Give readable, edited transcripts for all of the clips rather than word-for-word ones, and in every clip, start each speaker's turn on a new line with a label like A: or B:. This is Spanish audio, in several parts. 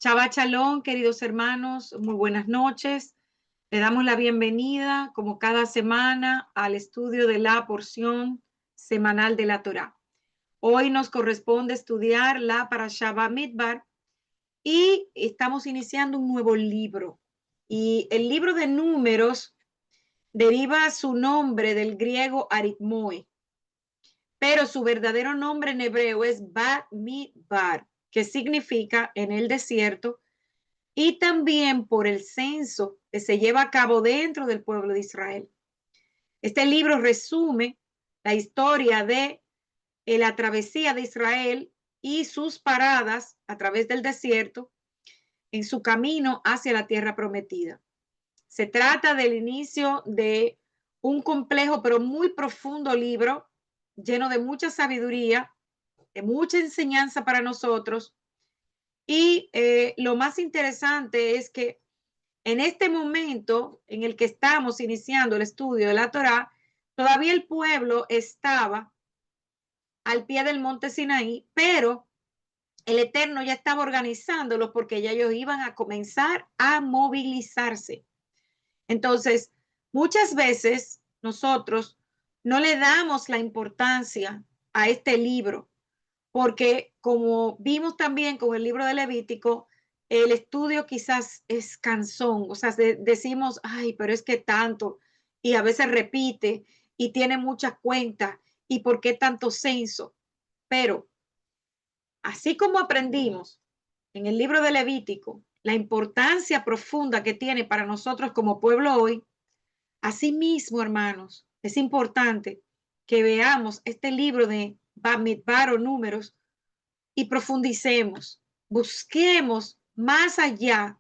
A: Shabbat Shalom, queridos hermanos, muy buenas noches. Le damos la bienvenida, como cada semana, al estudio de la porción semanal de la Torá. Hoy nos corresponde estudiar la Parashá Bamidbar y estamos iniciando un nuevo libro. Y el libro de Números deriva su nombre del griego aritmoe, pero su verdadero nombre en hebreo es Bamidbar, que significa en el desierto, y también por el censo que se lleva a cabo dentro del pueblo de Israel. Este libro resume la historia de la travesía de Israel y sus paradas a través del desierto en su camino hacia la tierra prometida. Se trata del inicio de un complejo pero muy profundo libro lleno de mucha sabiduría, de mucha enseñanza para nosotros. Y lo más interesante es que en este momento en el que estamos iniciando el estudio de la Torá, todavía el pueblo estaba al pie del monte Sinaí, pero el Eterno ya estaba organizándolos porque ya ellos iban a comenzar a movilizarse. Entonces, muchas veces nosotros no le damos la importancia a este libro, porque como vimos también con el libro de Levítico, el estudio quizás es cansón, o sea, decimos, ay, pero es que tanto, y a veces repite, y tiene muchas cuentas, y por qué tanto censo. Pero así como aprendimos en el libro de Levítico la importancia profunda que tiene para nosotros como pueblo hoy, asimismo, hermanos, es importante que veamos este libro de Bamidbar o Números y profundicemos, busquemos más allá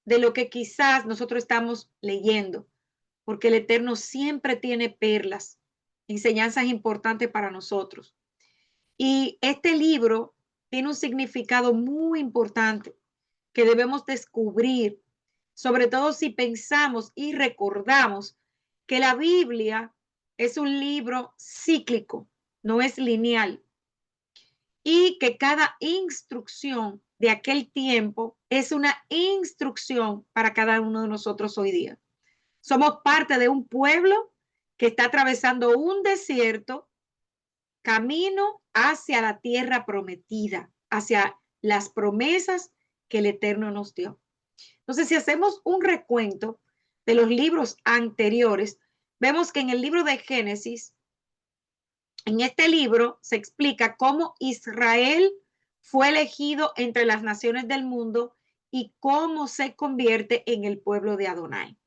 A: de lo que quizás nosotros estamos leyendo, porque el Eterno siempre tiene perlas, enseñanzas importantes para nosotros. Y este libro tiene un significado muy importante que debemos descubrir, sobre todo si pensamos y recordamos que la Biblia es un libro cíclico, no es lineal, y que cada instrucción de aquel tiempo es una instrucción para cada uno de nosotros hoy día. Somos parte de un pueblo que está atravesando un desierto camino hacia la tierra prometida, hacia las promesas que el Eterno nos dio. Entonces, si hacemos un recuento de los libros anteriores, vemos que en el libro de Génesis, en este libro se explica cómo Israel fue elegido entre las naciones del mundo y cómo se convierte en el pueblo de Adonai.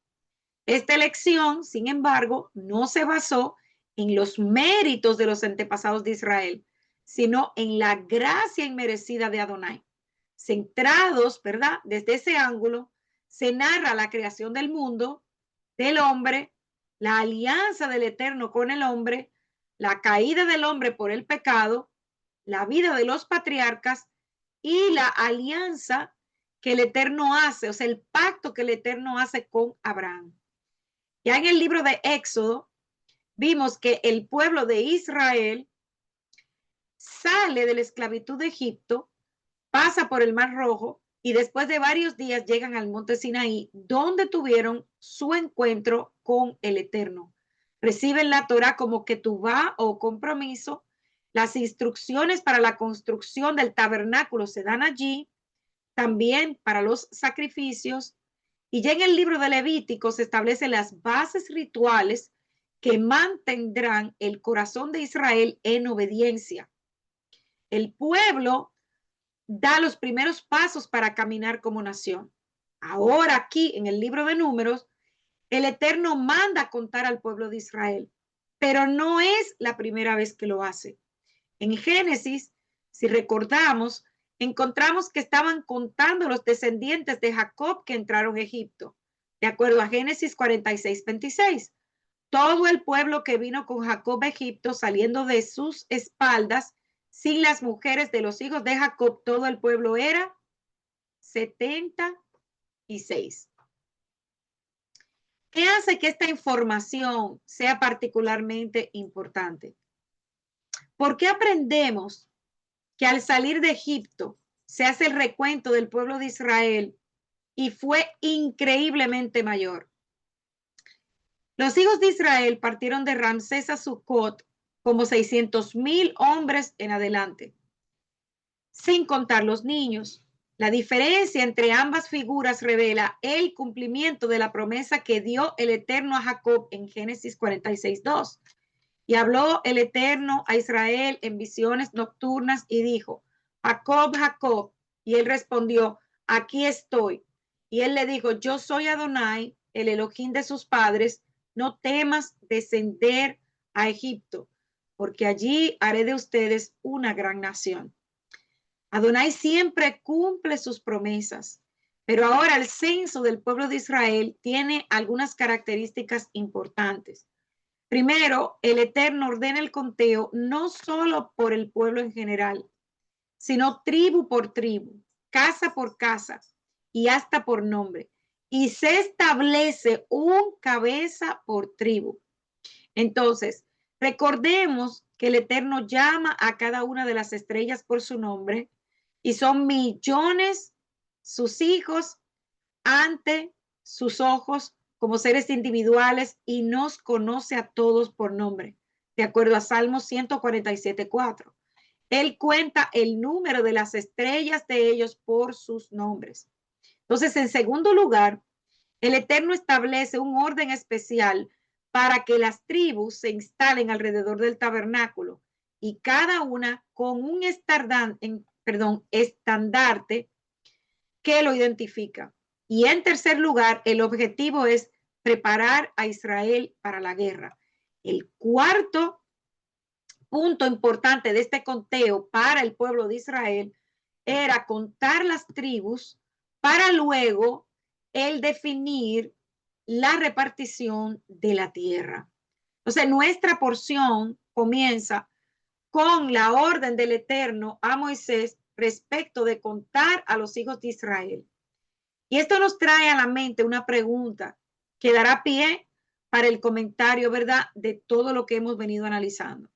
A: Esta elección, sin embargo, no se basó en los méritos de los antepasados de Israel, sino en la gracia inmerecida de Adonai. Centrados, ¿verdad? Desde ese ángulo, se narra la creación del mundo, del hombre, la alianza del Eterno con el hombre, la caída del hombre por el pecado, la vida de los patriarcas y la alianza que el Eterno hace, o sea, el pacto que el Eterno hace con Abraham. Ya en el libro de Éxodo vimos que el pueblo de Israel sale de la esclavitud de Egipto, pasa por el Mar Rojo y después de varios días llegan al monte Sinaí, donde tuvieron su encuentro con el Eterno. Reciben la Torá como ketubá o compromiso. Las instrucciones para la construcción del tabernáculo se dan allí, también para los sacrificios. Y ya en el libro de Levítico se establecen las bases rituales que mantendrán el corazón de Israel en obediencia. El pueblo da los primeros pasos para caminar como nación. Ahora aquí en el libro de Números, el Eterno manda a contar al pueblo de Israel, pero no es la primera vez que lo hace. En Génesis, si recordamos, encontramos que estaban contando los descendientes de Jacob que entraron a Egipto, de acuerdo a Génesis 46:26. Todo el pueblo que vino con Jacob a Egipto saliendo de sus espaldas, sin las mujeres de los hijos de Jacob, todo el pueblo era 76. ¿Qué hace que esta información sea particularmente importante? ¿Por qué aprendemos que al salir de Egipto se hace el recuento del pueblo de Israel y fue increíblemente mayor. Los hijos de Israel partieron de Ramsés a Sucot como 600,000 hombres en adelante, sin contar los niños. La diferencia entre ambas figuras revela el cumplimiento de la promesa que dio el Eterno a Jacob en Génesis 46:2. Y habló el Eterno a Israel en visiones nocturnas y dijo: Jacob, Jacob. Y él respondió: aquí estoy. Y él le dijo: yo soy Adonai, el Elohim de sus padres. No temas descender a Egipto, porque allí haré de ustedes una gran nación. Adonai siempre cumple sus promesas, pero ahora el censo del pueblo de Israel tiene algunas características importantes. Primero, el Eterno ordena el conteo no solo por el pueblo en general, sino tribu por tribu, casa por casa y hasta por nombre. Y se establece un cabeza por tribu. Entonces, recordemos que el Eterno llama a cada una de las estrellas por su nombre y son millones sus hijos ante sus ojos como seres individuales y nos conoce a todos por nombre, de acuerdo a Salmos 147:4. Él cuenta el número de las estrellas de ellos por sus nombres. Entonces, en segundo lugar, el Eterno establece un orden especial para que las tribus se instalen alrededor del tabernáculo y cada una con un estandarte que lo identifica. Y en tercer lugar, el objetivo es preparar a Israel para la guerra. El cuarto punto importante de este conteo para el pueblo de Israel era contar las tribus para luego el definir la repartición de la tierra. Entonces, nuestra porción comienza con la orden del Eterno a Moisés respecto de contar a los hijos de Israel. Y esto nos trae a la mente una pregunta que dará pie para el comentario, ¿verdad?, de todo lo que hemos venido analizando.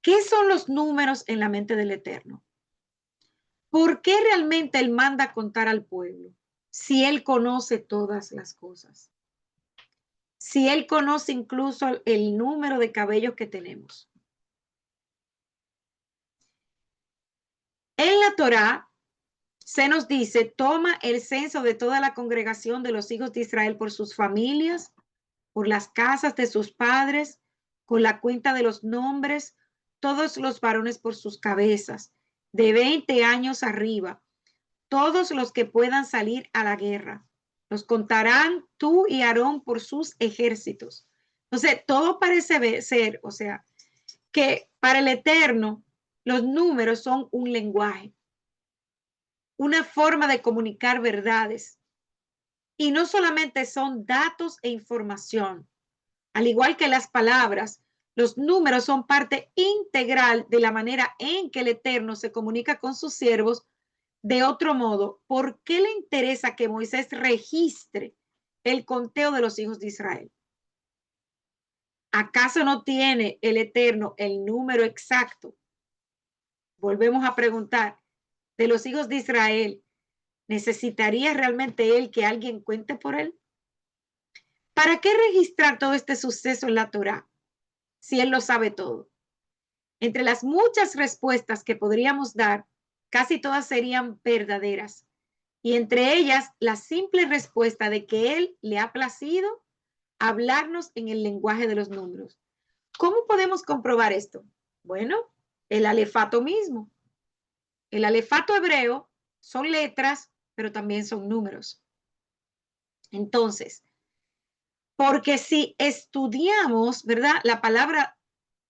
A: ¿Qué son los números en la mente del Eterno? ¿Por qué realmente Él manda a contar al pueblo si Él conoce todas las cosas? Si Él conoce incluso el número de cabellos que tenemos. En la Torá se nos dice: toma el censo de toda la congregación de los hijos de Israel por sus familias, por las casas de sus padres, con la cuenta de los nombres, todos los varones por sus cabezas, de 20 años arriba, todos los que puedan salir a la guerra. Los contarán tú y Aarón por sus ejércitos. Entonces, todo parece ser, o sea, que para el Eterno los números son un lenguaje, una forma de comunicar verdades. Y no solamente son datos e información. Al igual que las palabras, los números son parte integral de la manera en que el Eterno se comunica con sus siervos. De otro modo, ¿por qué le interesa que Moisés registre el conteo de los hijos de Israel? ¿Acaso no tiene el Eterno el número exacto? Volvemos a preguntar, de los hijos de Israel, ¿necesitaría realmente él que alguien cuente por él? ¿Para qué registrar todo este suceso en la Torá si él lo sabe todo? Entre las muchas respuestas que podríamos dar, casi todas serían verdaderas. Y entre ellas, la simple respuesta de que él le ha placido hablarnos en el lenguaje de los números. ¿Cómo podemos comprobar esto? Bueno, el alefato mismo. El alefato hebreo son letras, pero también son números. Entonces, porque si estudiamos, ¿verdad?, la palabra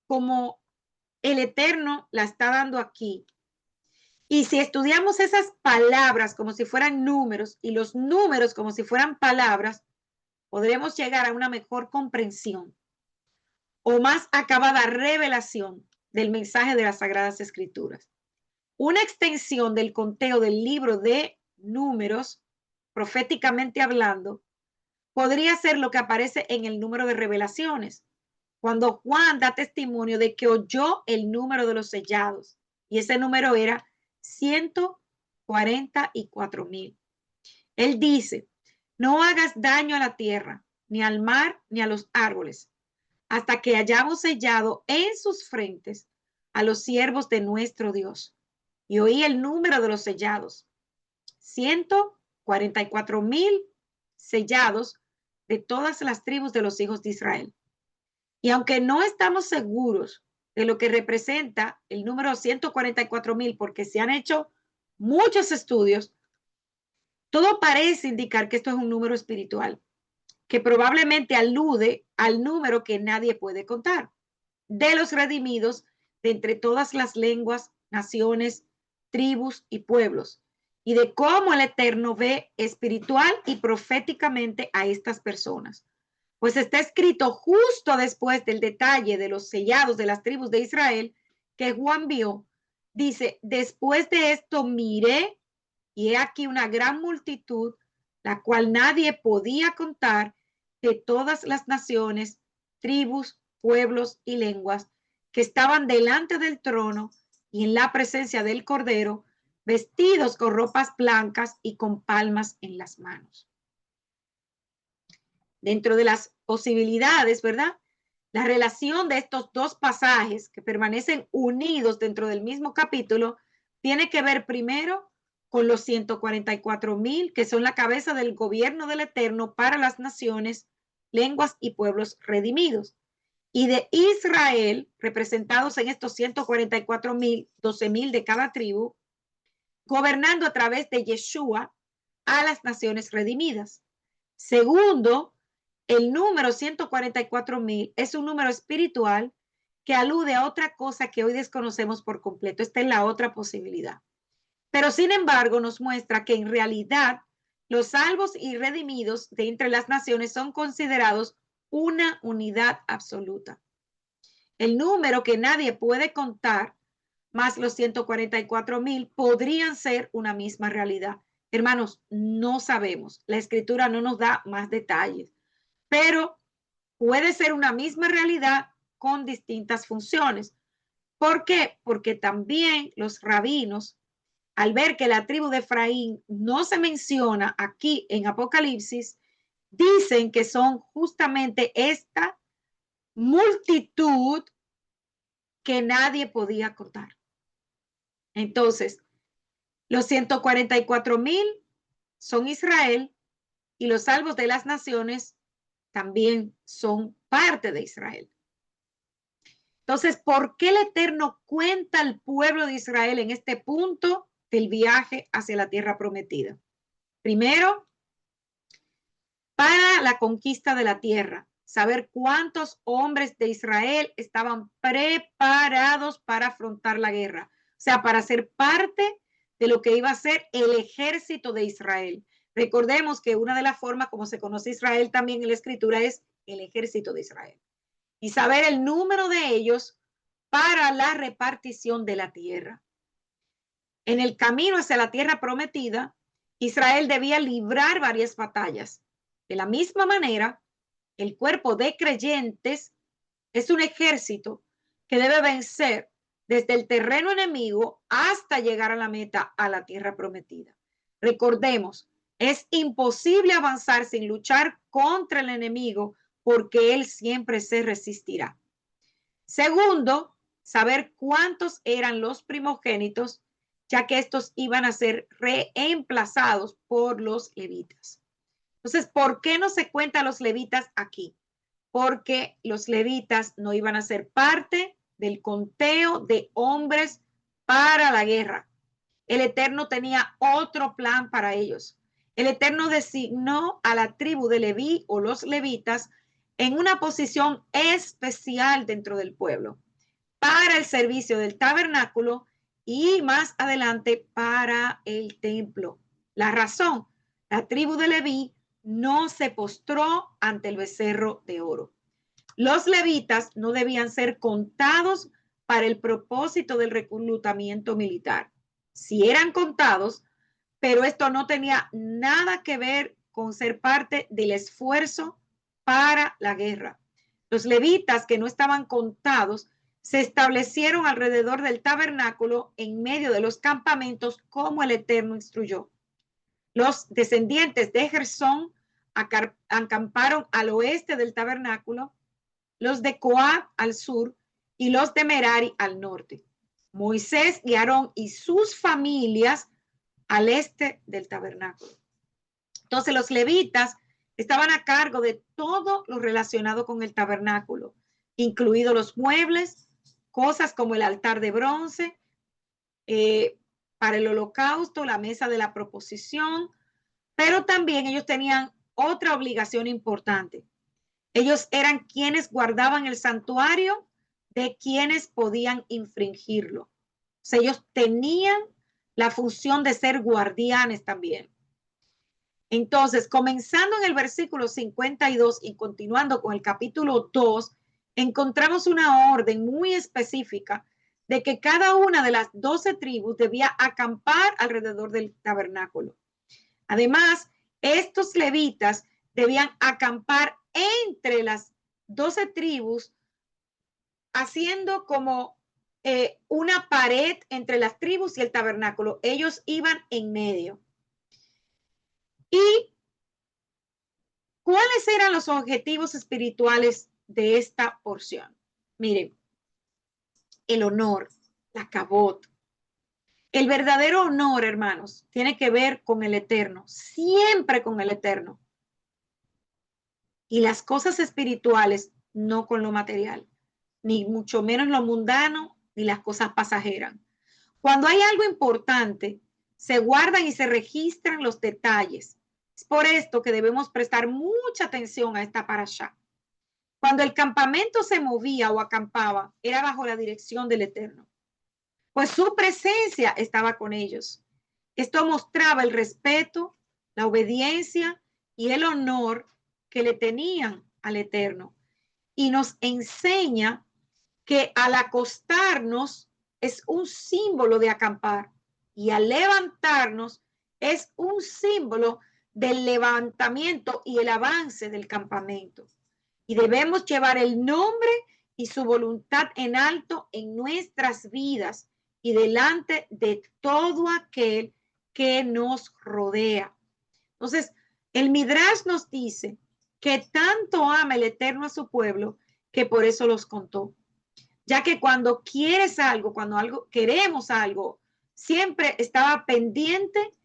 A: como el Eterno la está dando aquí, y si estudiamos esas palabras como si fueran números y los números como si fueran palabras, podremos llegar a una mejor comprensión o más acabada revelación del mensaje de las Sagradas Escrituras. Una extensión del conteo del libro de Números, proféticamente hablando, podría ser lo que aparece en el número de revelaciones, cuando Juan da testimonio de que oyó el número de los sellados, y ese número era 144,000. Él dice, no hagas daño a la tierra, ni al mar, ni a los árboles, hasta que hayamos sellado en sus frentes a los siervos de nuestro Dios. Y oí el número de los sellados, 144,000 sellados de todas las tribus de los hijos de Israel. Y aunque no estamos seguros de lo que representa el número 144,000, porque se han hecho muchos estudios, todo parece indicar que esto es un número espiritual, que probablemente alude al número que nadie puede contar, de los redimidos de entre todas las lenguas, naciones, tribus y pueblos, y de cómo el Eterno ve espiritual y proféticamente a estas personas. Pues está escrito justo después del detalle de los sellados de las tribus de Israel que Juan vio. Dice, después de esto miré y he aquí una gran multitud, la cual nadie podía contar, de todas las naciones, tribus, pueblos y lenguas, que estaban delante del trono y en la presencia del Cordero, vestidos con ropas blancas y con palmas en las manos. Dentro de las posibilidades, ¿verdad? La relación de estos dos pasajes que permanecen unidos dentro del mismo capítulo tiene que ver primero con los 144,000 que son la cabeza del gobierno del Eterno para las naciones, lenguas y pueblos redimidos. Y de Israel, representados en estos 144,000, 12,000 de cada tribu, gobernando a través de Yeshua a las naciones redimidas. Segundo, el número 144,000 es un número espiritual que alude a otra cosa que hoy desconocemos por completo. Esta es la otra posibilidad. Pero sin embargo nos muestra que en realidad los salvos y redimidos de entre las naciones son considerados una unidad absoluta. El número que nadie puede contar, más los 144,000, podrían ser una misma realidad. Hermanos, no sabemos. La escritura no nos da más detalles, pero puede ser una misma realidad con distintas funciones. ¿Por qué? Porque también los rabinos, al ver que la tribu de Efraín no se menciona aquí en Apocalipsis, dicen que son justamente esta multitud que nadie podía contar. Entonces, los 144,000 son Israel y los salvos de las naciones también son parte de Israel. Entonces, ¿por qué el Eterno cuenta al pueblo de Israel en este punto del viaje hacia la tierra prometida? Primero, para la conquista de la tierra, saber cuántos hombres de Israel estaban preparados para afrontar la guerra, o sea, para ser parte de lo que iba a ser el ejército de Israel. Recordemos que una de las formas como se conoce Israel también en la escritura es el ejército de Israel. Y saber el número de ellos para la repartición de la tierra. En el camino hacia la tierra prometida, Israel debía librar varias batallas. De la misma manera, el cuerpo de creyentes es un ejército que debe vencer desde el terreno enemigo hasta llegar a la meta, a la tierra prometida. Recordemos, es imposible avanzar sin luchar contra el enemigo porque él siempre se resistirá. Segundo, saber cuántos eran los primogénitos, ya que estos iban a ser reemplazados por los levitas. Entonces, ¿por qué no se cuentan los levitas aquí? Porque los levitas no iban a ser parte del conteo de hombres para la guerra. El Eterno tenía otro plan para ellos. El Eterno designó a la tribu de Leví o los levitas en una posición especial dentro del pueblo para el servicio del tabernáculo y más adelante para el templo. La razón, la tribu de Leví no se postró ante el becerro de oro. Los levitas no debían ser contados para el propósito del reclutamiento militar. Si eran contados, pero esto no tenía nada que ver con ser parte del esfuerzo para la guerra. Los levitas que no estaban contados se establecieron alrededor del tabernáculo en medio de los campamentos como el Eterno instruyó. Los descendientes de Gersón acamparon al oeste del tabernáculo, los de Coat al sur y los de Merari al norte. Moisés y Aarón y sus familias al este del tabernáculo. Entonces los levitas estaban a cargo de todo lo relacionado con el tabernáculo, incluidos los muebles, cosas como el altar de bronce, para el holocausto, la mesa de la proposición, pero también ellos tenían otra obligación importante. Ellos eran quienes guardaban el santuario de quienes podían infringirlo. O sea, ellos tenían la función de ser guardianes también. Entonces, comenzando en el versículo 52 y continuando con el capítulo 2, encontramos una orden muy específica de que cada una de las 12 tribus debía acampar alrededor del tabernáculo. Además, estos levitas debían acampar entre las 12 tribus, haciendo como una pared entre las tribus y el tabernáculo. Ellos iban en medio. ¿Y cuáles eran los objetivos espirituales de esta porción? Miren, el honor, la cabot. El verdadero honor, hermanos, tiene que ver con el Eterno, siempre con el Eterno. Y las cosas espirituales, no con lo material, ni mucho menos lo mundano, ni las cosas pasajeras. Cuando hay algo importante, se guardan y se registran los detalles. Es por esto que debemos prestar mucha atención a esta parashá. Cuando el campamento se movía o acampaba, era bajo la dirección del Eterno, pues su presencia estaba con ellos. Esto mostraba el respeto, la obediencia y el honor que le tenían al Eterno. Y nos enseña que al acostarnos es un símbolo de acampar y al levantarnos es un símbolo del levantamiento y el avance del campamento. Y debemos llevar el nombre y su voluntad en alto en nuestras vidas y delante de todo aquel que nos rodea. Entonces, el Midrash nos dice que tanto ama el Eterno a su pueblo que por eso los contó. Ya que cuando quieres algo, queremos algo, siempre estaba pendiente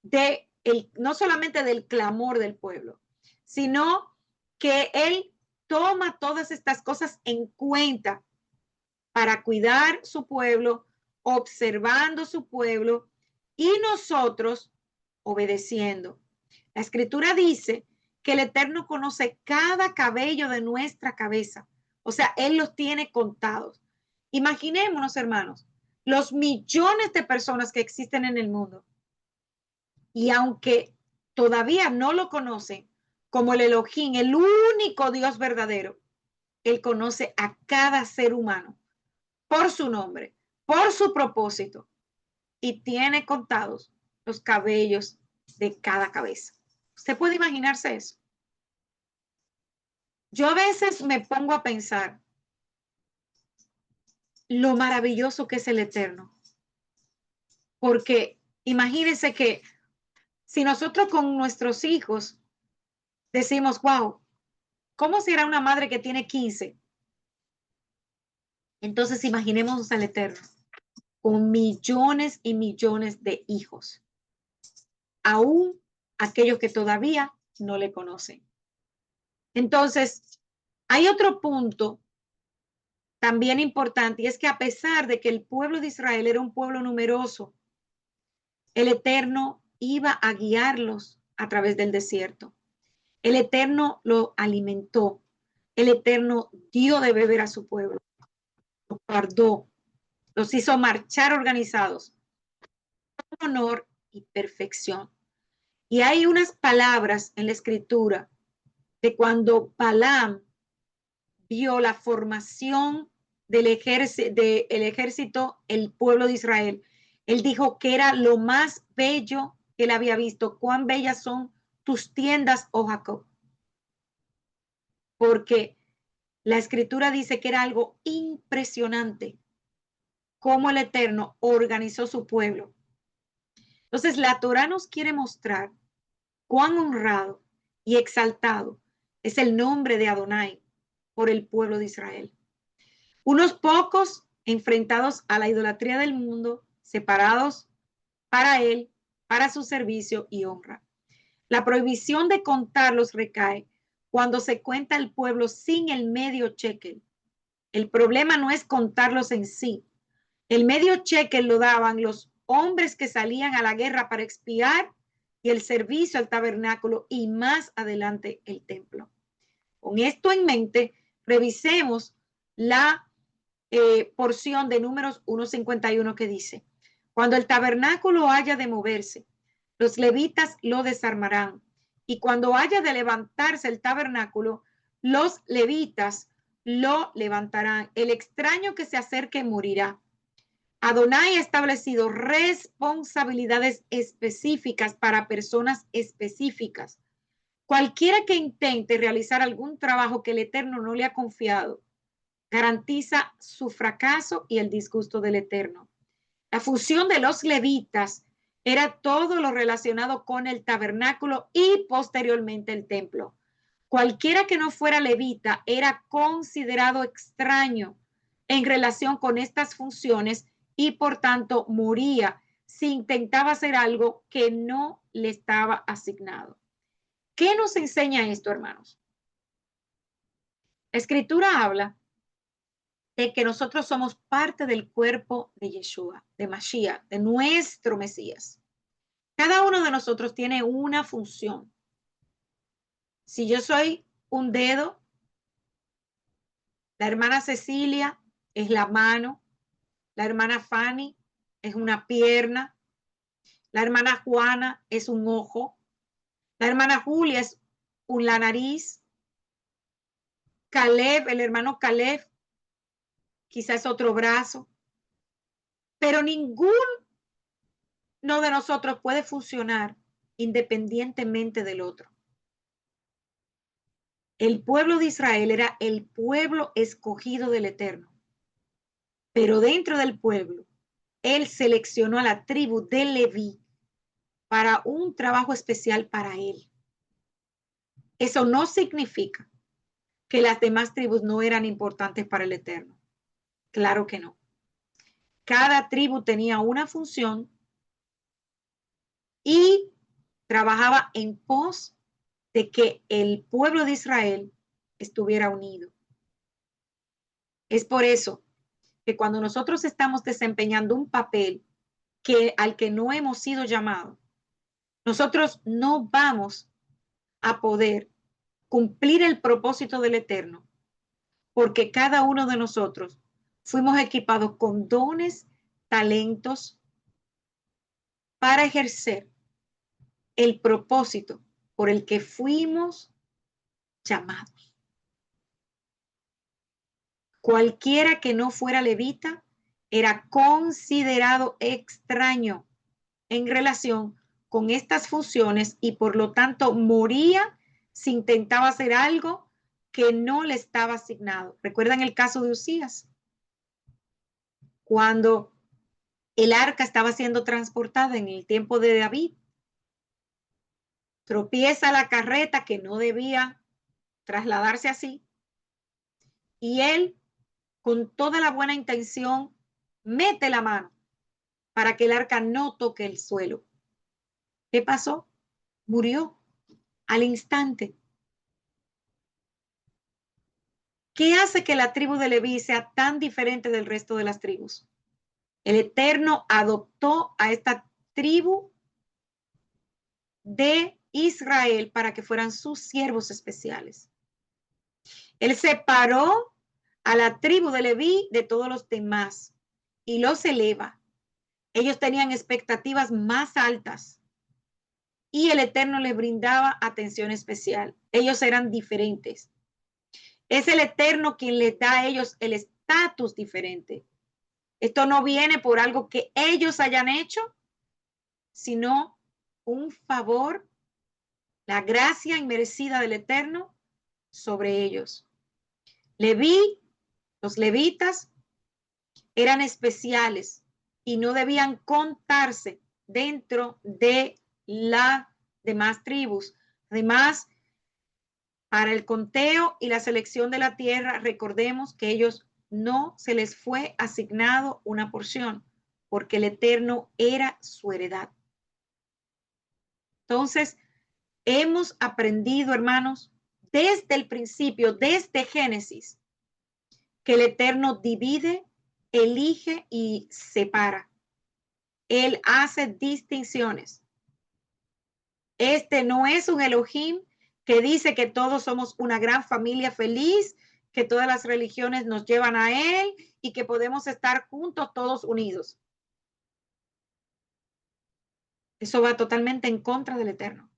A: de no solamente del clamor del pueblo, sino que él toma todas estas cosas en cuenta para cuidar su pueblo, observando su pueblo y nosotros obedeciendo. La escritura dice que el Eterno conoce cada cabello de nuestra cabeza. O sea, Él los tiene contados. Imaginémonos, hermanos, los millones de personas que existen en el mundo. Y aunque todavía no lo conocen como el Elohim, el único Dios verdadero, Él conoce a cada ser humano por su nombre, por su propósito, y tiene contados los cabellos de cada cabeza. ¿Usted puede imaginarse eso? Yo a veces me pongo a pensar lo maravilloso que es el Eterno. Porque imagínense que si nosotros con nuestros hijos decimos, wow, ¿cómo será una madre que tiene 15? Entonces imaginemos al Eterno con millones y millones de hijos, aún aquellos que todavía no le conocen. Entonces, hay otro punto también importante, y es que a pesar de que el pueblo de Israel era un pueblo numeroso, el Eterno iba a guiarlos a través del desierto. El Eterno lo alimentó. El Eterno dio de beber a su pueblo. Los guardó. Los hizo marchar organizados. Con honor y perfección. Y hay unas palabras en la escritura de cuando Balaam vio la formación del ejército, el pueblo de Israel. Él dijo que era lo más bello que él había visto. Cuán bellas son tus tiendas, oh Jacob. Porque La Escritura dice que era algo impresionante cómo el Eterno organizó su pueblo. Entonces, la Torá nos quiere mostrar cuán honrado y exaltado es el nombre de Adonai por el pueblo de Israel. Unos pocos enfrentados a la idolatría del mundo, separados para él, para su servicio y honra. La prohibición de contarlos recae cuando se cuenta el pueblo sin el medio shekel. El problema no es contarlos en sí. El medio shekel lo daban los hombres que salían a la guerra para expiar y el servicio al tabernáculo y más adelante el templo. Con esto en mente, revisemos la porción de Números 1:51 que dice: cuando el tabernáculo haya de moverse, los levitas lo desarmarán, y cuando haya de levantarse el tabernáculo, los levitas lo levantarán. El extraño que se acerque morirá. Adonai ha establecido responsabilidades específicas para personas específicas. Cualquiera que intente realizar algún trabajo que el Eterno no le ha confiado, garantiza su fracaso y el disgusto del Eterno. La función de los levitas era todo lo relacionado con el tabernáculo y posteriormente el templo. Cualquiera que no fuera levita era considerado extraño en relación con estas funciones y por tanto moría si intentaba hacer algo que no le estaba asignado. ¿Qué nos enseña esto, hermanos? La Escritura habla de que nosotros somos parte del cuerpo de Yeshua, de Mashiach, de nuestro Mesías. Cada uno de nosotros tiene una función. Si yo soy un dedo, la hermana Cecilia es la mano, la hermana Fanny es una pierna, la hermana Juana es un ojo, la hermana Julia es la nariz, Caleb, el hermano Caleb, quizás otro brazo, pero ninguno de nosotros puede funcionar independientemente del otro. El pueblo de Israel era el pueblo escogido del Eterno, pero dentro del pueblo, él seleccionó a la tribu de Leví para un trabajo especial para él. Eso no significa que las demás tribus no eran importantes para el Eterno. Claro que no. Cada tribu tenía una función y trabajaba en pos de que el pueblo de Israel estuviera unido. Es por eso que cuando nosotros estamos desempeñando un papel al que no hemos sido llamados, nosotros no vamos a poder cumplir el propósito del Eterno, porque cada uno de nosotros fuimos equipados con dones, talentos para ejercer el propósito por el que fuimos llamados. Cualquiera que no fuera levita era considerado extraño en relación con estas funciones y por lo tanto moría si intentaba hacer algo que no le estaba asignado. ¿Recuerdan el caso de Usías? Cuando el arca estaba siendo transportada en el tiempo de David, tropieza la carreta que no debía trasladarse así y él, con toda la buena intención, mete la mano para que el arca no toque el suelo. ¿Qué pasó? Murió al instante. ¿Qué hace que la tribu de Leví sea tan diferente del resto de las tribus? El Eterno adoptó a esta tribu de Israel para que fueran sus siervos especiales. Él separó a la tribu de Leví de todos los demás y los eleva. Ellos tenían expectativas más altas y el Eterno les brindaba atención especial. Ellos eran diferentes. Es el Eterno quien les da a ellos el estatus diferente. Esto no viene por algo que ellos hayan hecho, sino un favor, la gracia inmerecida del Eterno sobre ellos. Los levitas eran especiales y no debían contarse dentro de las demás tribus. Además, para el conteo y la selección de la tierra, recordemos que ellos no se les fue asignado una porción, porque el Eterno era su heredad. Entonces, hemos aprendido, hermanos, desde el principio, desde Génesis, que el Eterno divide, elige y separa. Él hace distinciones. Este no es un Elohim que dice que todos somos una gran familia feliz, que todas las religiones nos llevan a Él y que podemos estar juntos todos unidos. Eso va totalmente en contra del Eterno.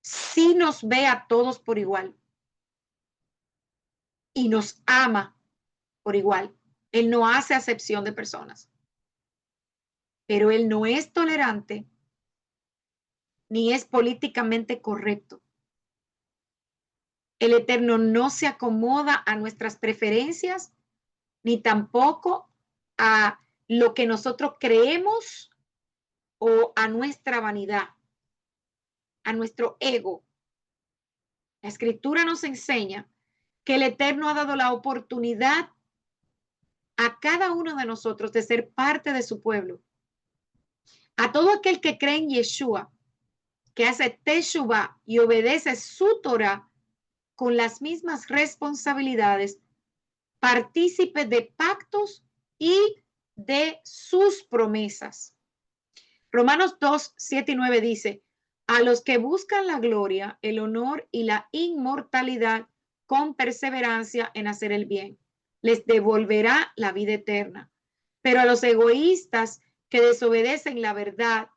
A: Sí nos ve a todos por igual y nos ama por igual. Él no hace acepción de personas. Pero Él no es tolerante ni es políticamente correcto. El Eterno no se acomoda a nuestras preferencias ni tampoco a lo que nosotros creemos o a nuestra vanidad, a nuestro ego. La Escritura nos enseña que el Eterno ha dado la oportunidad a cada uno de nosotros de ser parte de su pueblo. A todo aquel que cree en Yeshua, que hace Teshuvah y obedece su Torah con las mismas responsabilidades, partícipe de pactos y de sus promesas. Romanos 2, 7 y 9 dice, a los que buscan la gloria, el honor y la inmortalidad con perseverancia en hacer el bien, les devolverá la vida eterna. Pero a los egoístas que desobedecen la verdad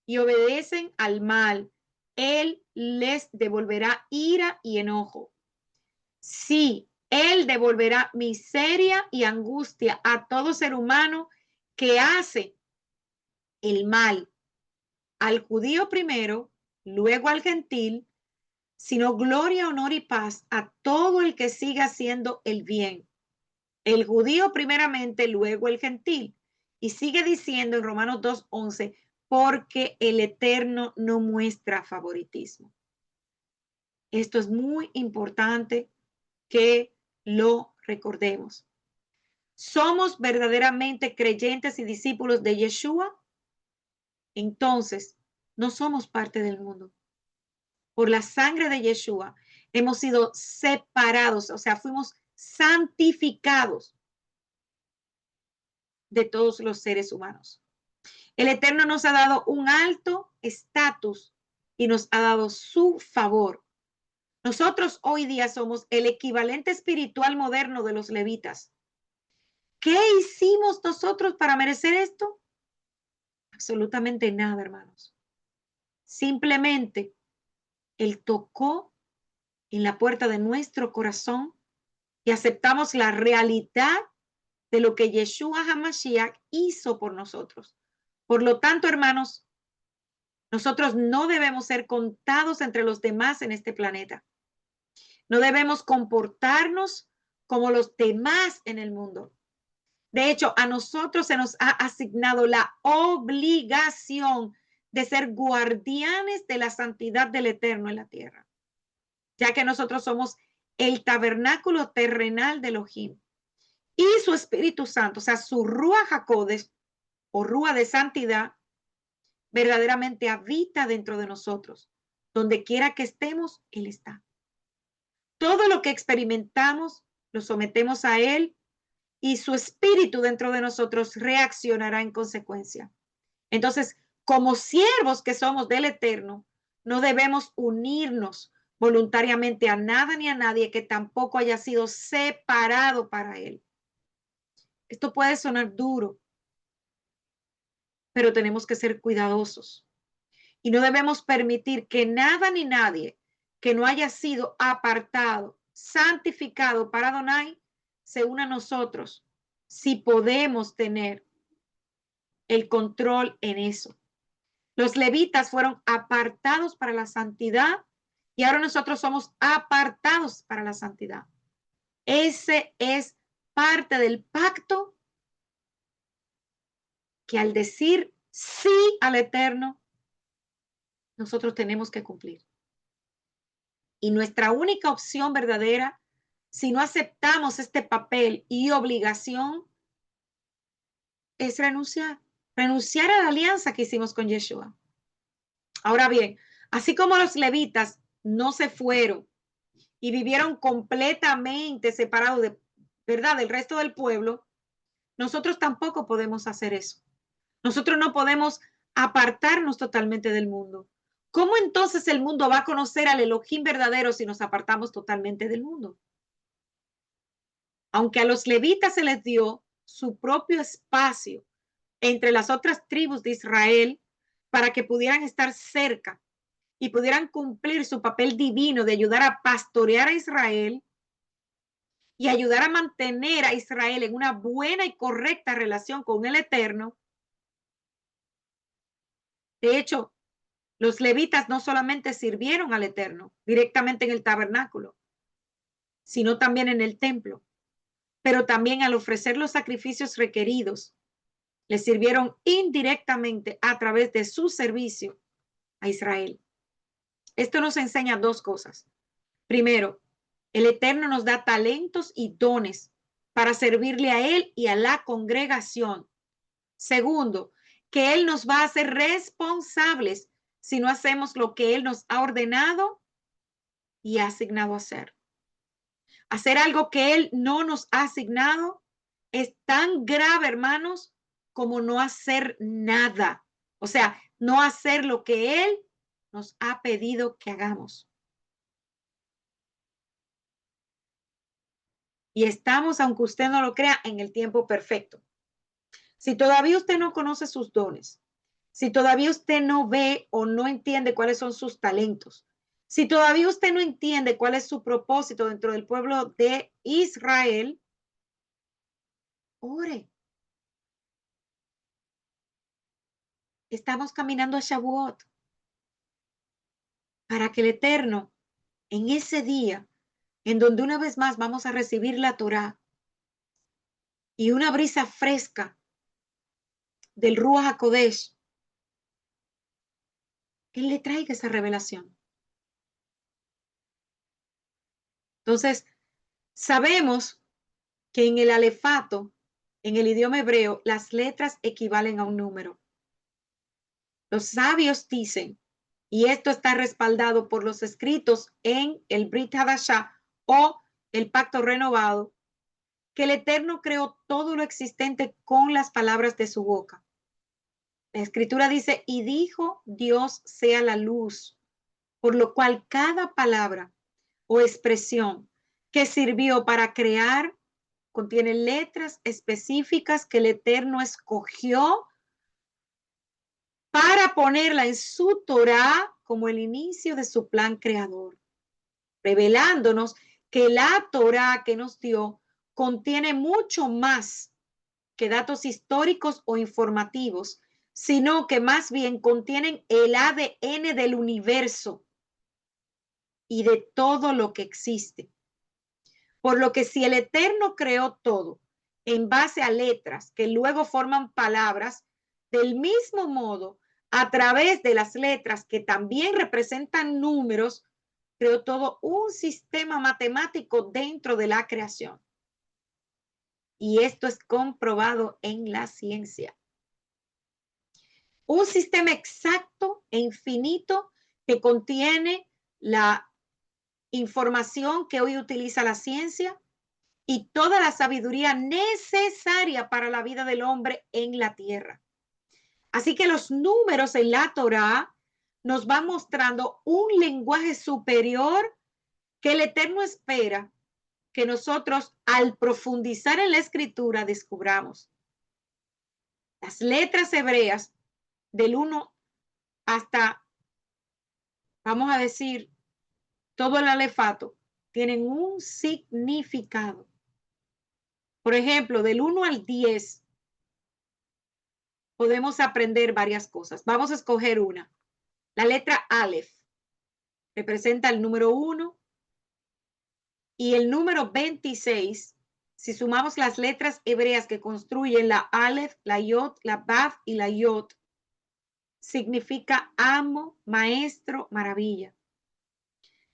A: y obedecen al mal, Él les devolverá ira y enojo. Sí, Él devolverá miseria y angustia a todo ser humano que hace el mal, al judío primero, luego al gentil, sino gloria, honor y paz a todo el que siga haciendo el bien. El judío primeramente, luego el gentil. Y sigue diciendo en Romanos 2:11, porque el Eterno no muestra favoritismo. Esto es muy importante que lo recordemos. ¿Somos verdaderamente creyentes y discípulos de Yeshua? Entonces, no somos parte del mundo. Por la sangre de Yeshua hemos sido separados, o sea, fuimos santificados de todos los seres humanos. El Eterno nos ha dado un alto estatus y nos ha dado su favor. Nosotros hoy día somos el equivalente espiritual moderno de los levitas. ¿Qué hicimos nosotros para merecer esto? Absolutamente nada, hermanos. Simplemente Él tocó en la puerta de nuestro corazón y aceptamos la realidad de lo que Yeshua HaMashiach hizo por nosotros. Por lo tanto, hermanos, nosotros no debemos ser contados entre los demás en este planeta. No debemos comportarnos como los demás en el mundo. De hecho, a nosotros se nos ha asignado la obligación de ser guardianes de la santidad del Eterno en la tierra, ya que nosotros somos el tabernáculo terrenal de Elohim y su Espíritu Santo, o sea, su Ruach HaKodesh o Rúa de santidad, verdaderamente habita dentro de nosotros. Donde quiera que estemos, Él está. Todo lo que experimentamos, lo sometemos a Él y su espíritu dentro de nosotros reaccionará en consecuencia. Entonces, como siervos que somos del Eterno, no debemos unirnos voluntariamente a nada ni a nadie que tampoco haya sido separado para Él. Esto puede sonar duro, pero tenemos que ser cuidadosos y no debemos permitir que nada ni nadie que no haya sido apartado, santificado para Adonai, se una a nosotros si podemos tener el control en eso. Los levitas fueron apartados para la santidad y ahora nosotros somos apartados para la santidad. Ese es parte del pacto que al decir sí al Eterno, nosotros tenemos que cumplir. Y nuestra única opción verdadera, si no aceptamos este papel y obligación, es renunciar. Renunciar a la alianza que hicimos con Yeshua. Ahora bien, así como los levitas no se fueron y vivieron completamente separados de, ¿verdad?, del resto del pueblo, nosotros tampoco podemos hacer eso. Nosotros no podemos apartarnos totalmente del mundo. ¿Cómo entonces el mundo va a conocer al Elohim verdadero si nos apartamos totalmente del mundo? Aunque a los levitas se les dio su propio espacio entre las otras tribus de Israel para que pudieran estar cerca y pudieran cumplir su papel divino de ayudar a pastorear a Israel y ayudar a mantener a Israel en una buena y correcta relación con el Eterno. De hecho, los levitas no solamente sirvieron al Eterno directamente en el tabernáculo, sino también en el templo, pero también al ofrecer los sacrificios requeridos, les sirvieron indirectamente a través de su servicio a Israel. Esto nos enseña dos cosas. Primero, el Eterno nos da talentos y dones para servirle a Él y a la congregación. Segundo, que Él nos va a hacer responsables si no hacemos lo que Él nos ha ordenado y ha asignado a hacer. Hacer algo que Él no nos ha asignado es tan grave, hermanos, como no hacer nada. O sea, no hacer lo que Él nos ha pedido que hagamos. Y estamos, aunque usted no lo crea, en el tiempo perfecto. Si todavía usted no conoce sus dones, si todavía usted no ve o no entiende cuáles son sus talentos, si todavía usted no entiende cuál es su propósito dentro del pueblo de Israel, ore. Estamos caminando a Shavuot para que el Eterno, en ese día, en donde una vez más vamos a recibir la Torá y una brisa fresca del Ruach HaKodesh, Él le traiga esa revelación. Entonces, sabemos que en el alefato, en el idioma hebreo, las letras equivalen a un número. Los sabios dicen, y esto está respaldado por los escritos en el Brit Hadashah o el Pacto Renovado, que el Eterno creó todo lo existente con las palabras de su boca. La Escritura dice, y dijo Dios sea la luz, por lo cual cada palabra o expresión que sirvió para crear contiene letras específicas que el Eterno escogió para ponerla en su Torá como el inicio de su plan creador, revelándonos que la Torá que nos dio contiene mucho más que datos históricos o informativos, sino que más bien contienen el ADN del universo y de todo lo que existe. Por lo que si el Eterno creó todo en base a letras que luego forman palabras, del mismo modo, a través de las letras que también representan números, creó todo un sistema matemático dentro de la creación. Y esto es comprobado en la ciencia. Un sistema exacto e infinito que contiene la información que hoy utiliza la ciencia y toda la sabiduría necesaria para la vida del hombre en la tierra. Así que los números en la Torá nos van mostrando un lenguaje superior que el Eterno espera que nosotros, al profundizar en la escritura, descubramos. Las letras hebreas del 1 hasta, vamos a decir, todo el alefato, tienen un significado. Por ejemplo, del 1 al 10, podemos aprender varias cosas. Vamos a escoger una. La letra Aleph representa el número 1 y el número 26, si sumamos las letras hebreas que construyen la Aleph, la Yod, la Baf y la Yod, significa amo, maestro, maravilla.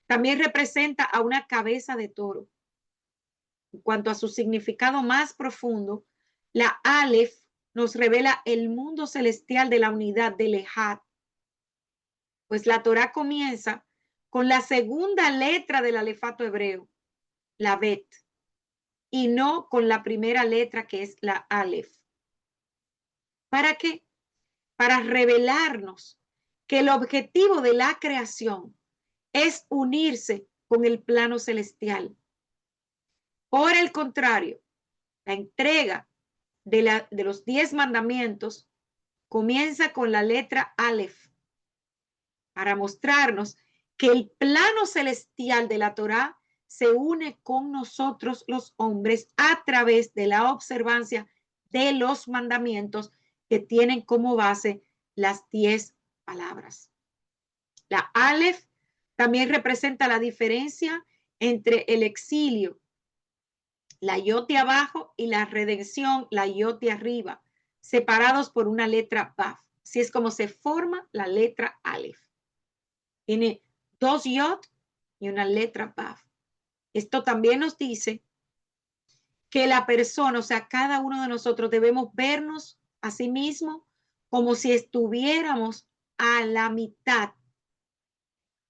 A: También representa a una cabeza de toro. En cuanto a su significado más profundo, la Aleph nos revela el mundo celestial de la unidad del Ejad, pues la Torá comienza con la segunda letra del alefato hebreo, la Bet, y no con la primera letra que es la Aleph. ¿Para qué? Para revelarnos que el objetivo de la creación es unirse con el plano celestial. Por el contrario, la entrega de los 10 mandamientos comienza con la letra Aleph para mostrarnos que el plano celestial de la Torá se une con nosotros los hombres a través de la observancia de los mandamientos que tienen como base las 10 palabras. La Aleph también representa la diferencia entre el exilio, la Yod de abajo, y la redención, la Yod de arriba, separados por una letra Baf. Así es como se forma la letra Aleph. Tiene 2 Yod y una letra Baf. Esto también nos dice que la persona, o sea, cada uno de nosotros debemos vernos a sí mismo como si estuviéramos a la mitad,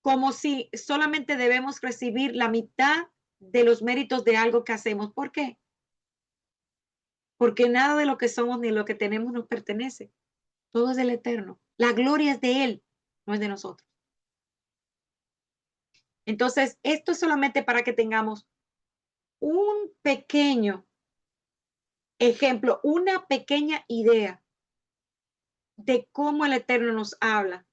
A: como si solamente debemos recibir la mitad de los méritos de algo que hacemos. ¿Por qué? Porque nada de lo que somos ni lo que tenemos nos pertenece. Todo es del Eterno. La gloria es de Él, no es de nosotros. Entonces, esto es solamente para que tengamos un pequeño ejemplo, una pequeña idea de cómo el Eterno nos habla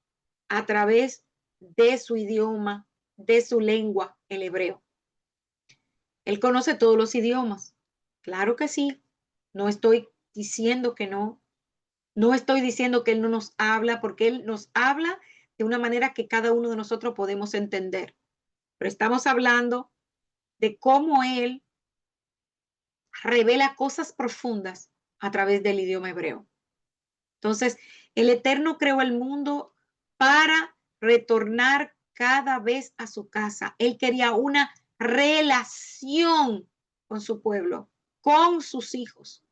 A: a través de su idioma, de su lengua, el hebreo. Él conoce todos los idiomas. Claro que sí. No estoy diciendo que no. No estoy diciendo que Él no nos habla, porque Él nos habla de una manera que cada uno de nosotros podemos entender. Pero estamos hablando de cómo Él revela cosas profundas a través del idioma hebreo. Entonces, el Eterno creó el mundo para retornar cada vez a su casa. Él quería una relación con su pueblo, con sus hijos.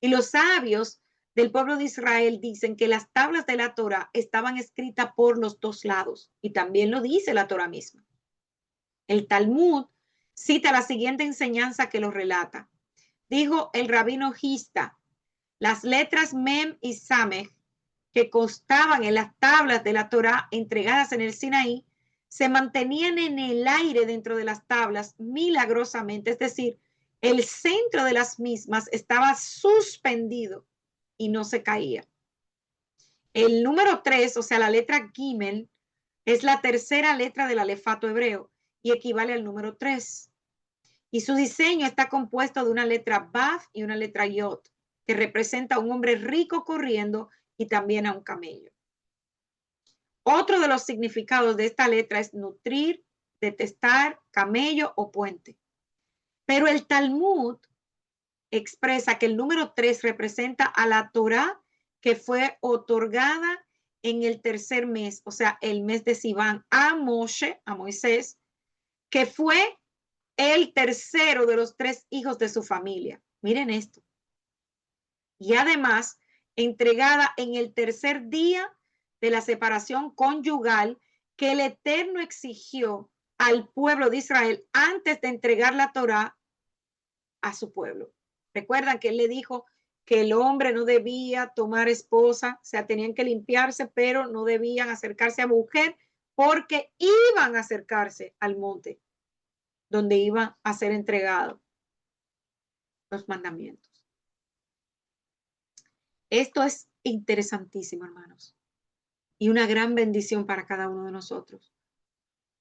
A: Y los sabios del pueblo de Israel dicen que las tablas de la Torá estaban escritas por los dos lados, y también lo dice la Torá misma. El Talmud cita la siguiente enseñanza que lo relata. Dijo el rabino Gista: las letras Mem y Samech que constaban en las tablas de la Torá entregadas en el Sinaí se mantenían en el aire dentro de las tablas milagrosamente, es decir, el centro de las mismas estaba suspendido y no se caía. El número 3, o sea, la letra Gimel, es la tercera letra del alefato hebreo y equivale al número 3. Y su diseño está compuesto de una letra Baf y una letra Yod, que representa a un hombre rico corriendo y también a un camello. Otro de los significados de esta letra es nutrir, detestar, camello o puente. Pero el Talmud expresa que el número 3 representa a la Torá que fue otorgada en el tercer mes, o sea, el mes de Sivan, a Moshe, a Moisés, que fue el tercero de los 3 hijos de su familia. Miren esto. Y además, entregada en el tercer día de la separación conyugal que el Eterno exigió al pueblo de Israel antes de entregar la Torá a su pueblo. Recuerdan que él le dijo que el hombre no debía tomar esposa, o sea, tenían que limpiarse, pero no debían acercarse a mujer porque iban a acercarse al monte donde iban a ser entregados los mandamientos. Esto es interesantísimo, hermanos, y una gran bendición para cada uno de nosotros.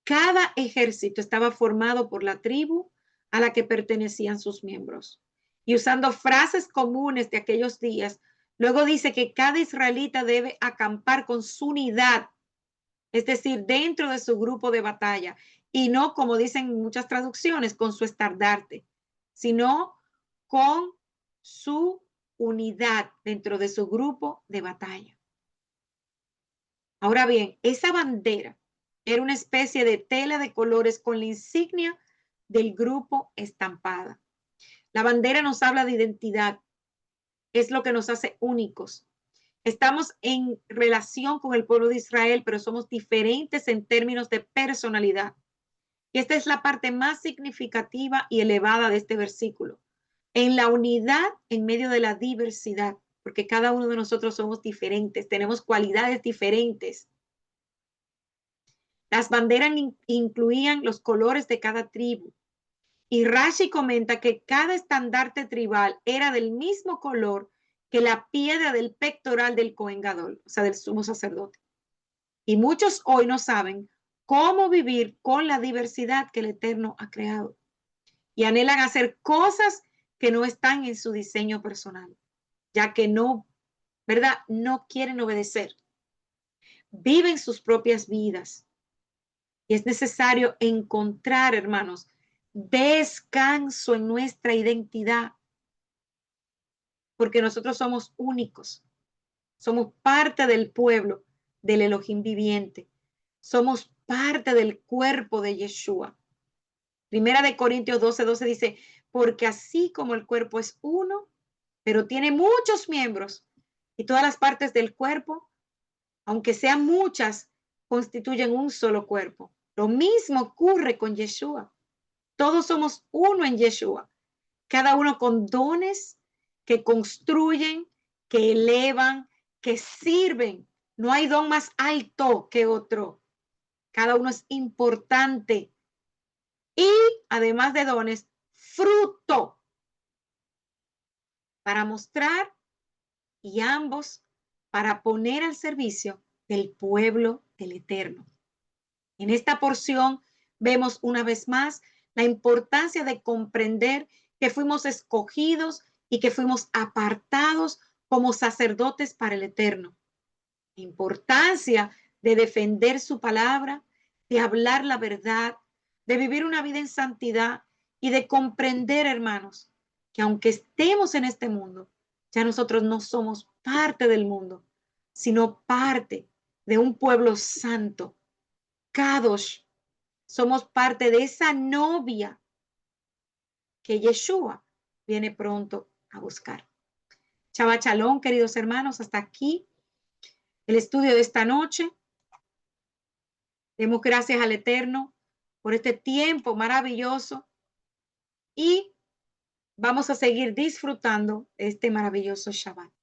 A: Cada ejército estaba formado por la tribu a la que pertenecían sus miembros. Y usando frases comunes de aquellos días, luego dice que cada israelita debe acampar con su unidad es decir, dentro de su grupo de batalla, y no, como dicen muchas traducciones, con su estandarte, sino con su unidad dentro de su grupo de batalla. Ahora bien, esa bandera era una especie de tela de colores con la insignia del grupo estampada. La bandera nos habla de identidad, es lo que nos hace únicos. Estamos en relación con el pueblo de Israel, pero somos diferentes en términos de personalidad. Y esta es la parte más significativa y elevada de este versículo. En la unidad en medio de la diversidad, porque cada uno de nosotros somos diferentes, tenemos cualidades diferentes. Las banderas incluían los colores de cada tribu. Y Rashi comenta que cada estandarte tribal era del mismo color que la piedra del pectoral del Cohen Gadol, o sea, del sumo sacerdote. Y muchos hoy no saben cómo vivir con la diversidad que el Eterno ha creado. Y anhelan hacer cosas que no están en su diseño personal, ya que no, ¿verdad? No quieren obedecer. Viven sus propias vidas. Y es necesario encontrar, hermanos, descanso en nuestra identidad, porque nosotros somos únicos, somos parte del pueblo del Elohim viviente, somos parte del cuerpo de Yeshua. Primera de Corintios 12:12 dice, porque así como el cuerpo es uno, pero tiene muchos miembros y todas las partes del cuerpo, aunque sean muchas, constituyen un solo cuerpo. Lo mismo ocurre con Yeshua. Todos somos uno en Yeshua, cada uno con dones que construyen, que elevan, que sirven. No hay don más alto que otro. Cada uno es importante. Y además de dones, fruto para mostrar y ambos para poner al servicio del pueblo del Eterno. En esta porción vemos una vez más la importancia de comprender que fuimos escogidos y que fuimos apartados como sacerdotes para el Eterno. La importancia de defender su palabra, de hablar la verdad, de vivir una vida en santidad y de comprender, hermanos, que aunque estemos en este mundo, ya nosotros no somos parte del mundo, sino parte de un pueblo santo, Kadosh. Somos parte de esa novia que Yeshua viene pronto a buscar. Shabbat Shalom, queridos hermanos, hasta aquí el estudio de esta noche. Demos gracias al Eterno por este tiempo maravilloso y vamos a seguir disfrutando este maravilloso Shabbat.